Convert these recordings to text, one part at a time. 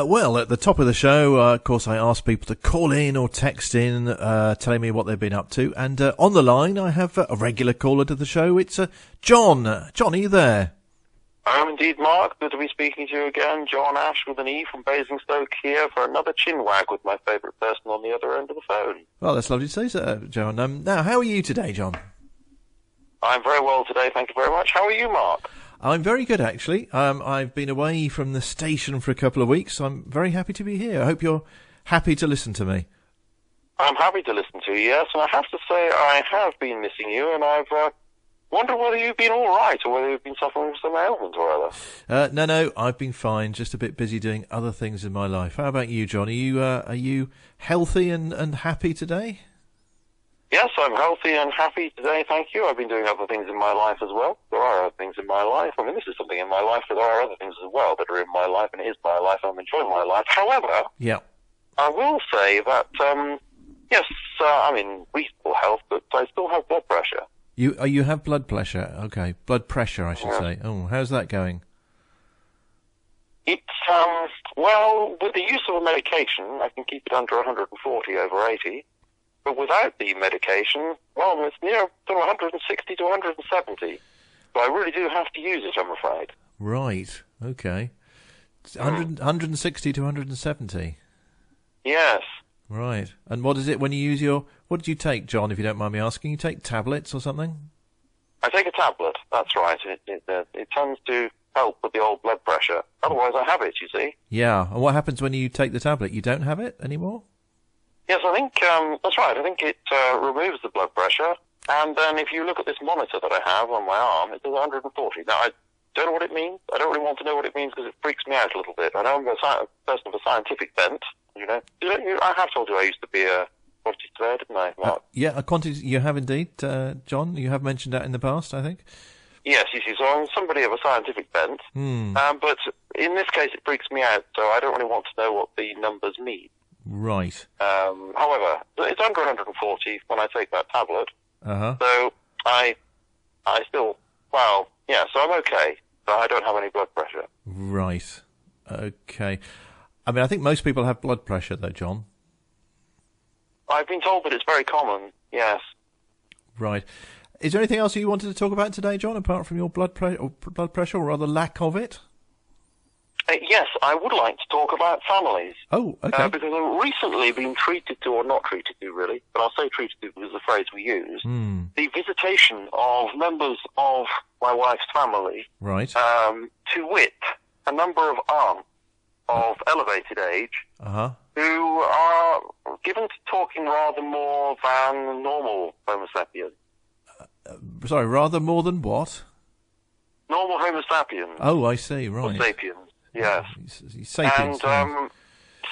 Well, at the top of the show, of course, I ask people to call in or text in, telling me what they've been up to. And on the line, I have a regular caller to the show. It's John. John, are you there? I am indeed, Mark. Good to be speaking to you again. John Ashe with an E from Basingstoke here for another chinwag with my favourite person on the other end of the phone. Well, that's lovely to say, sir, John. Now, how are you today, John? I'm very well today, thank you very much. How are you, Mark? I'm very good, actually. I've been away from the station for a couple of weeks, so I'm very happy to be here. I hope you're happy to listen to me. I'm happy to listen to you, yes, and I have to say I have been missing you, and I've wondered whether you've been all right, or whether you've been suffering from some ailment or other. No, I've been fine, just a bit busy doing other things in my life. How about you, John? Are you healthy and happy today? Yes, I'm healthy and happy today, thank you. I've been doing other things in my life as well. There are other things in my life. I mean, this is something in my life, but there are other things as well that are in my life, and it is my life. I'm enjoying my life. However, yeah, I will say that, yes, I'm in reasonable health, but I still have blood pressure. You have blood pressure? Okay, blood pressure, I should say. Oh, how's that going? It's, well, with the use of a medication, I can keep it under 140 over 80. But without the medication, well, it's near 160 to 170. So I really do have to use it, I'm afraid. Right, okay. 160 to 170? Yes. Right. And what is it when you use your... What did you take, John, if you don't mind me asking? You take tablets or something? I take a tablet, that's right. It tends to help with the old blood pressure. Otherwise I have it, you see. Yeah. And what happens when you take the tablet? You don't have it anymore? Yes, I think that's right. I think it removes the blood pressure, and then if you look at this monitor that I have on my arm, it says 140. Now, I don't know what it means. I don't really want to know what it means because it freaks me out a little bit. I know I'm a person of a scientific bent, you know. I have told you I used to be a quantity surveyor, didn't I, Mark? Yeah, a quantity. You have indeed, John. You have mentioned that in the past, I think. Yes, you see, so I'm somebody of a scientific bent, but in this case it freaks me out, so I don't really want to know what the numbers mean. Right. However, it's under 140 when I take that tablet. Uh-huh. So I still, well, yeah, so I'm okay. So I don't have any blood pressure. Right. Okay. I mean, I think most people have blood pressure, though, John. I've been told that it's very common, yes. Right. Is there anything else you wanted to talk about today, John, apart from your blood pressure, or rather lack of it? Yes, I would like to talk about families. Oh, okay. Because I've recently been treated to, or not treated to really, but I'll say treated to because the phrase we use, the visitation of members of my wife's family. Right. To wit, a number of aunts of elevated age who are given to talking rather more than normal Homo sapiens. Sorry, rather more than what? Normal Homo sapiens. Oh, I see, right. Or sapiens. Yes. Sapiens, and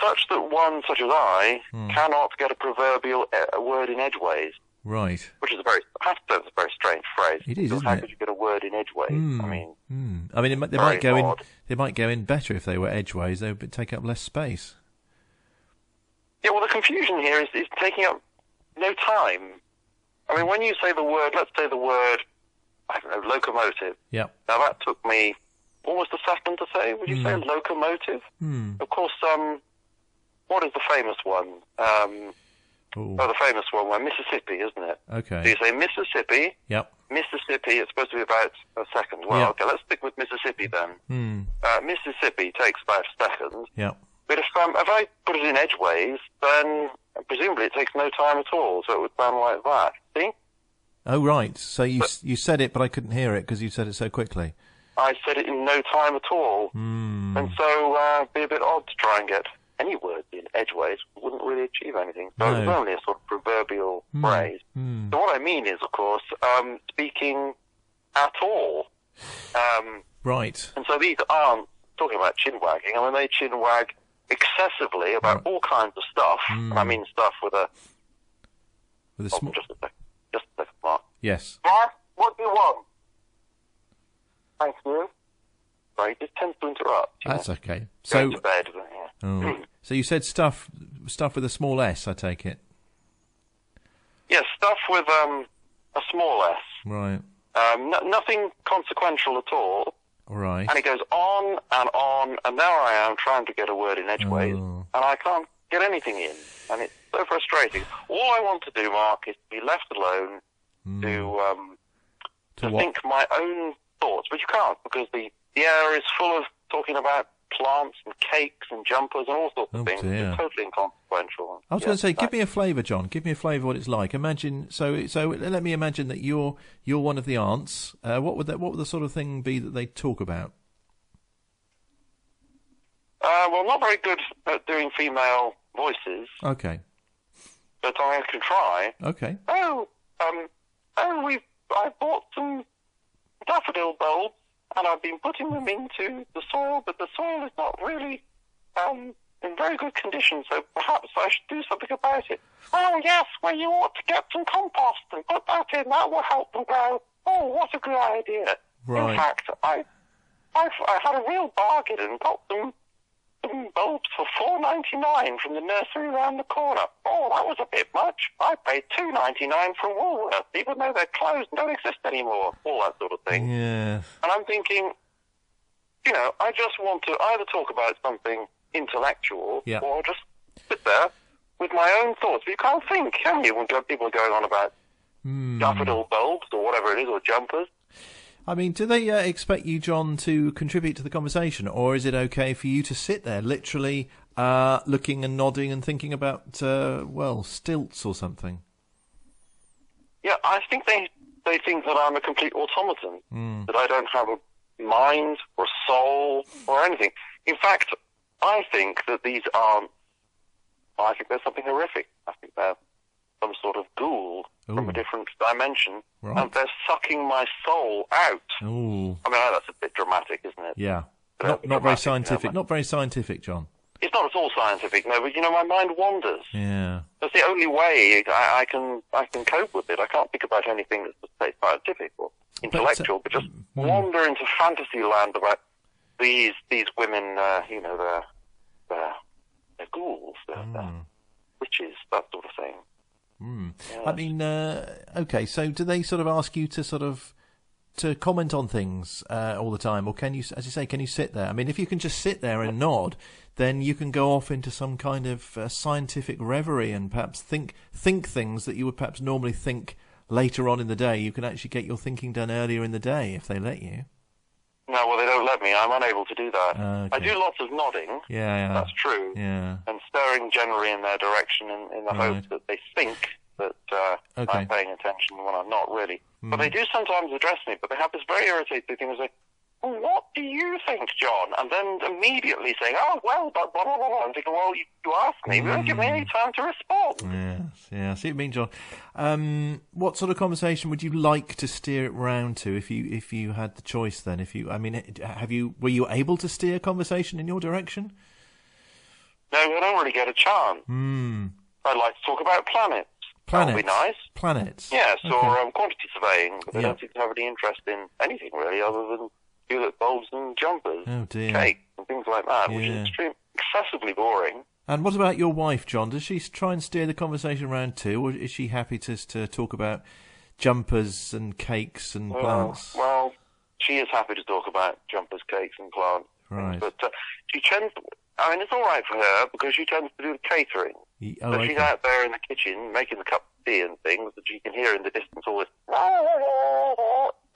such that one, such as I, cannot get a proverbial word in edgeways. Right. Which is I have to say, it's a very strange phrase. It is, isn't How it? could you get a word in edgeways? I mean, they might go in. They might go in better if they were edgeways. They would take up less space. Yeah. Well, the confusion here is taking up no time. I mean, when you say the word, let's say the word, I don't know, locomotive. Yeah. Now that took me almost a second to say. Would you say locomotive? Of course, what is the famous one? The famous one, Mississippi, isn't it? Okay. So you say Mississippi. Yep. Mississippi, it's supposed to be about a second. Well, okay, let's stick with Mississippi then. Mississippi takes about a second. Yep. But if I put it in edgeways, then presumably it takes no time at all, so it would sound like that. See? Oh, right. So you said it, but I couldn't hear it because you said it so quickly. I said it in no time at all. And so it'd be a bit odd to try and get any words in edgeways. Wouldn't really achieve anything. So it's only a sort of proverbial phrase. So what I mean is, of course, speaking at all. Right. And so these aren't talking about chin-wagging. I mean, they chin-wag excessively about all kinds of stuff. And I mean stuff with a... Just a second, Mark. Yes. Mark, what do you want? Thank you. Sorry, it just tends to interrupt. That's okay. Go to bed. So you said stuff with a small s, I take it? Yes, stuff with a small s. Right. Nothing consequential at all. Right. And it goes on, and there I am trying to get a word in edgeways, and I can't get anything in. And it's so frustrating. All I want to do, Mark, is to be left alone to think my own thoughts, but you can't, because the air is full of talking about plants and cakes and jumpers and all sorts of things. Dear. It's totally inconsequential. I was going to say, give me a flavour, John. Give me a flavour what it's like. Imagine, so let me imagine that you're one of the aunts. What would the sort of thing be that they talk about? Well, I'm not very good at doing female voices. Okay. But I can try. Okay. I bought some daffodil bulbs, and I've been putting them into the soil, but the soil is not really in very good condition, so perhaps I should do something about it. Oh, yes, well, you ought to get some compost and put that in. That will help them grow. Oh, what a good idea. Right. In fact, I had a real bargain and got them bulbs for $4.99 from the nursery around the corner. Oh, that was a bit much. I paid $2.99 from Woolworths, even though they're closed and don't exist anymore. All that sort of thing. Yeah. And I'm thinking, I just want to either talk about something intellectual or just sit there with my own thoughts. But you can't think, can you, when people are going on about daffodil bulbs or whatever it is, or jumpers? I mean, do they expect you, John, to contribute to the conversation, or is it okay for you to sit there, literally looking and nodding and thinking about, stilts or something? Yeah, I think they think that I'm a complete automaton, that I don't have a mind or soul or anything. In fact, I think that these aren't. I think they're something horrific. I think they're some sort of ghoul from a different dimension, and they're sucking my soul out. Ooh. I mean, that's a bit dramatic, isn't it? Yeah. Not very scientific. Not very scientific, John. It's not at all scientific, no, but my mind wanders. Yeah. That's the only way I can cope with it. I can't think about anything that's, say, scientific or intellectual, but just wander into fantasy land about these women, they're ghouls, they're witches, that sort of thing. Yes. I mean, okay, so do they sort of ask you to comment on things all the time, or can you, as you say, can you sit there? I mean, if you can just sit there and nod, then you can go off into some kind of scientific reverie and perhaps think things that you would perhaps normally think later on in the day. You can actually get your thinking done earlier in the day if they let you. No, well, they don't let me. I'm unable to do that. Okay. I do lots of nodding. Yeah. That's true. Yeah. And staring generally in their direction in the hope that they think that I'm paying attention when I'm not really. But they do sometimes address me, but they have this very irritating thing of saying, well, what do you think, John? And then immediately saying, oh, well, but blah, blah, blah. I'm thinking, well, you asked me. You don't give me any time to respond. Yeah, I see what you mean, John. What sort of conversation would you like to steer it round to if you had the choice then? Were you able to steer conversation in your direction? No, I don't really get a chance. I'd like to talk about planets. That would be nice. Planets? Yes, or quantity surveying. But they don't seem to have any interest in anything, really, other than tulip bulbs and jumpers, cake, and things like that, which is excessively boring. And what about your wife, John? Does she try and steer the conversation around too, or is she happy to talk about jumpers and cakes and plants? Well, she is happy to talk about jumpers, cakes, and plants. Right. But she tends. I mean, it's all right for her because she tends to do the catering. So she's out there in the kitchen making the cup of tea and things that she can hear in the distance all this.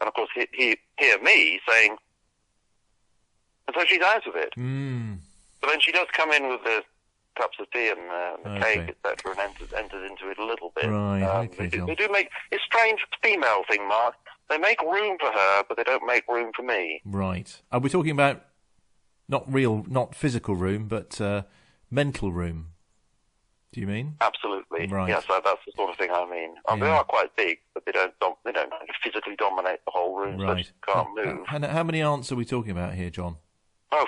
And of course, hear me saying, and so she's out of it. But then she does come in with the cups of tea and the cake, etc., and enters into it a little bit. Right, they do make, it's strange, it's a female thing, Mark. They make room for her, but they don't make room for me. Right. Are we talking about not physical room, but mental room? Do you mean? Absolutely. Right. Yes, that's the sort of thing I mean. They are quite big, but they don't physically dominate the whole room, so you can't move. And how many aunts are we talking about here, John? Oh,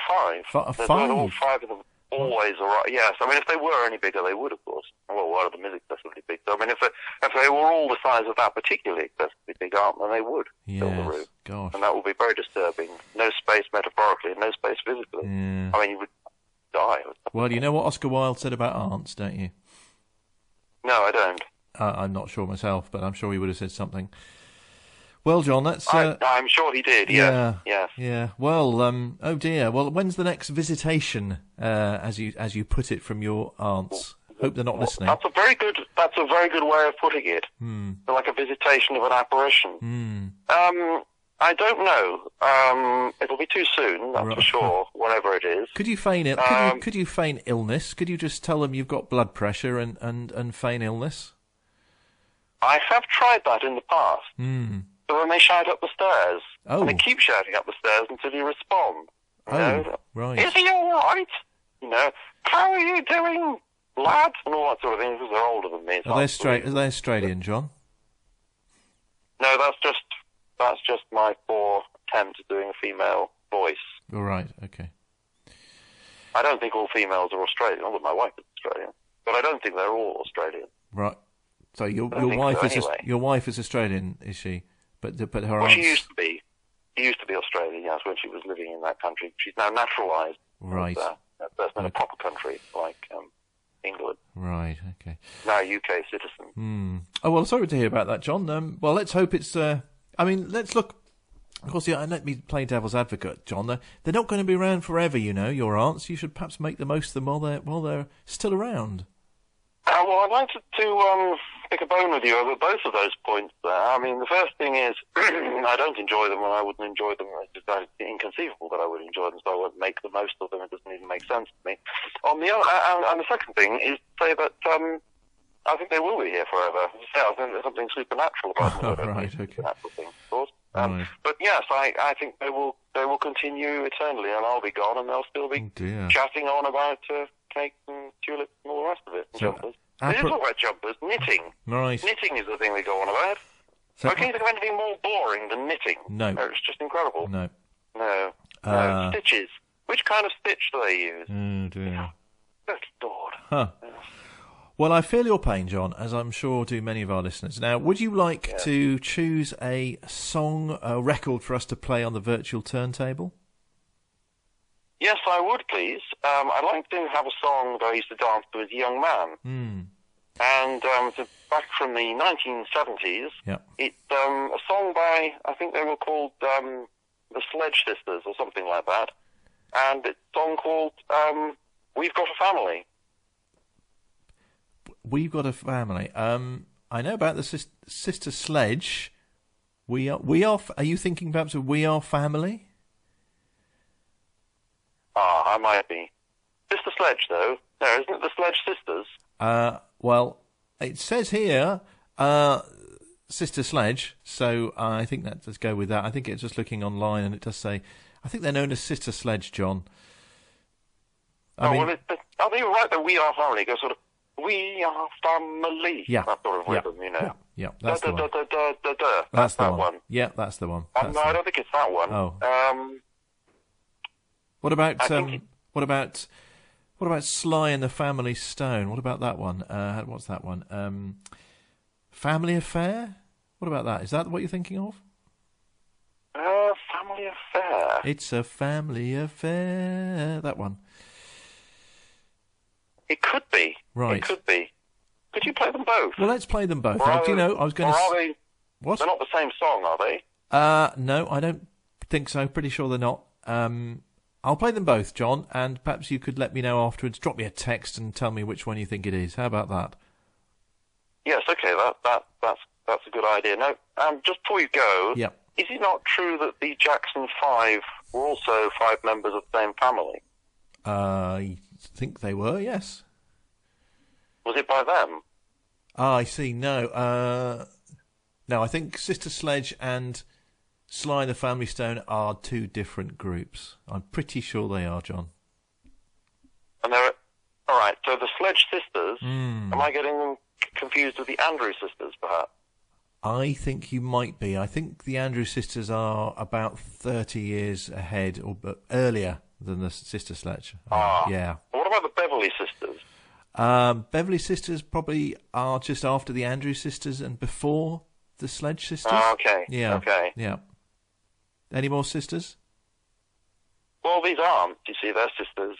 5. Five? All 5 of them always are right. Yes, I mean, if they were any bigger, they would, of course. Well, one of them is excessively big. So, I mean, if they were all the size of that particularly excessively big aunt, then they would fill the room. Gosh. And that would be very disturbing. No space metaphorically and no space physically. Yeah. I mean, you would die. Well, you know what Oscar Wilde said about aunts, don't you? No, I don't. I'm not sure myself, but I'm sure he would have said something. Well, John, that's... I'm sure he did, yes. Yeah. Well, oh dear. Well, when's the next visitation, as you put it from your aunts? Hope they're not listening. That's a very good way of putting it. Like a visitation of an apparition. I don't know. It'll be too soon, that's for sure, whatever it is. Could you feign it? Could you feign illness? Could you just tell them you've got blood pressure and feign illness? I have tried that in the past. But then they shout up the stairs. Oh. And they keep shouting up the stairs until you respond. You know? Right. Is he all right? You know, how are you doing, lad? And all that sort of thing, because they're older than me. Are they Australian, John? No, that's just my poor attempt at doing a female voice. All right, okay. I don't think all females are Australian, although my wife is Australian. But I don't think they're all Australian. Right. So your wife is Australian, is she? But her well, she used to be. She used to be Australian, yes, when she was living in that country. She's now naturalised. Right. That's not a proper country like England. Right. Okay. Now UK citizen. Oh well, sorry to hear about that, John. Well, let's hope it's. Let's look. Of course, yeah. Let me play devil's advocate, John. They're not going to be around forever, you know. Your aunts. You should perhaps make the most of them while they're still around. Well, I'd like to pick a bone with you over both of those points there. I mean, the first thing is, I don't enjoy them and I wouldn't enjoy them. It's just inconceivable that I would enjoy them, so I won't make the most of them. It doesn't even make sense to me. And the second thing is to say that I think they will be here forever. I think there's something supernatural about them. Right, okay. Supernatural thing, of course. But yes, I think they will continue eternally, and I'll be gone, and they'll still be chatting on about cake and tulips and all the rest of it. And jumpers. They didn't talk about jumpers. Knitting. Right. Knitting is the thing they go on about. So can you think of anything more boring than knitting? No. It's just incredible. No. Stitches. Which kind of stitch do they use? Oh dear. Good Lord. Huh. Well, I feel your pain, John, as I'm sure do many of our listeners. Now, would you like to choose a song, a record for us to play on the virtual turntable? Yes, I would, please. I'd like to have a song that I used to dance to as a young man. And back from the 1970s. Yep. It's a song by, I think they were called the Sledge Sisters or something like that. And it's a song called We've Got a Family. We've Got a Family. I know about the Sister Sledge. We are. Are you thinking perhaps of We Are Family? I might be. Sister Sledge, though. No, isn't it the Sledge Sisters? Well, it says here, Sister Sledge, so I think let's go with that. I think it's just looking online, and it does say, I think they're known as Sister Sledge, John. Well, you're right, that We Are Family goes sort of, We Are Family. Yeah. That sort of rhythm, you know. Yeah, that's the one. That's that one. Yeah, that's the one. No, I don't think it's that one. Oh. What about Sly and the Family Stone? What about that one? What's that one? Family Affair? What about that? Is that what you're thinking of? Family Affair. It's a family affair. That one. It could be. Right. It could be. Could you play them both? Well, let's play them both. Do you know, I was going to. Are they? What? They're not the same song, are they? No, I don't think so. Pretty sure they're not. I'll play them both, John, and perhaps you could let me know afterwards. Drop me a text and tell me which one you think it is. How about that? Yes, okay, that's a good idea. Now, just before you go, is it not true that the Jackson 5 were also 5 members of the same family? I think they were, yes. Was it by them? I see. No, I think Sister Sledge and Sly and the Family Stone are 2 different groups. I'm pretty sure they are, John. And they're all right. So the Sledge Sisters. Am I getting them confused with the Andrew Sisters, perhaps? I think you might be. I think the Andrew Sisters are about 30 years ahead or earlier than the Sister Sledge. Yeah. What about the Beverly Sisters? Beverly Sisters probably are just after the Andrew Sisters and before the Sledge Sisters. Okay. Yeah. Okay. Yeah. Any more sisters? Well, these aren't. You see, they're sisters.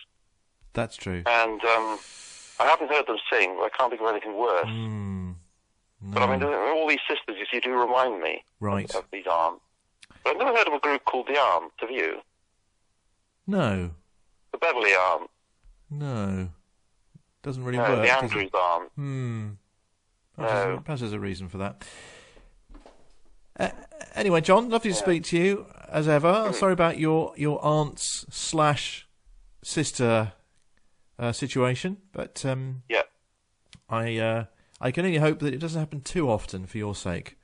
That's true. And I haven't heard them sing, but I can't think of anything worse. No. But I mean, all these sisters, you see, do remind me of these aunts. But I've never heard of a group called the Aunts, have you? No. The Beverly Aunts. No. Doesn't really no, work. The Andrews Aunts. Perhaps there's a reason for that. Anyway, John, lovely to speak to you, as ever. Sorry about your aunt's / sister situation, but I can only hope that it doesn't happen too often for your sake.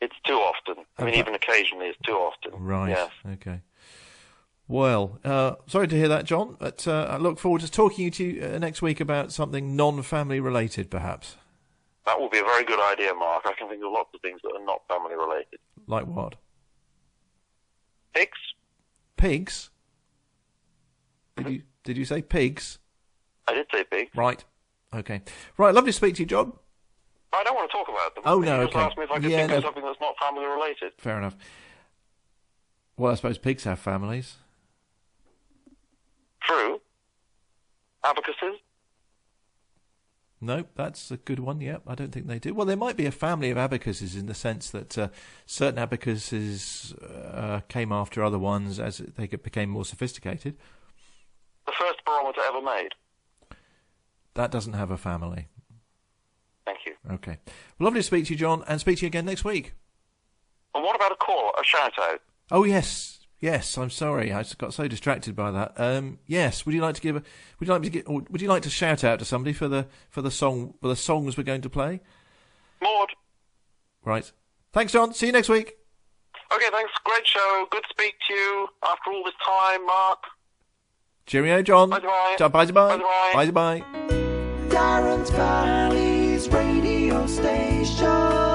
It's too often. I mean, even occasionally it's too often. Right, yes. Okay. Well, sorry to hear that, John, but I look forward to talking to you next week about something non-family related, perhaps. That would be a very good idea, Mark. I can think of lots of things that are not family related. Like what? Pigs. Pigs? Did you say pigs? I did say pigs. Right. Okay. Right, lovely to speak to you, John. I don't want to talk about them. Oh, no, you okay. just asked me if I could think of something that's not family related. Fair enough. Well, I suppose pigs have families. True. Abacuses? No, that's a good one, yeah. I don't think they do. Well, there might be a family of abacuses in the sense that certain abacuses came after other ones as they became more sophisticated. The first barometer ever made? That doesn't have a family. Thank you. Okay. Well, lovely to speak to you, John, and speak to you again next week. And what about a call, a shout-out? Oh, yes. Yes, I'm sorry. I got so distracted by that. Yes, would you like to shout out to somebody for the songs we're going to play? Maud. Right. Thanks, John. See you next week. Okay, thanks. Great show. Good to speak to you after all this time, Mark. Cheerio, John. Bye-bye. Bye-bye. Bye-bye. Bye-bye. Darren's Valley's radio station.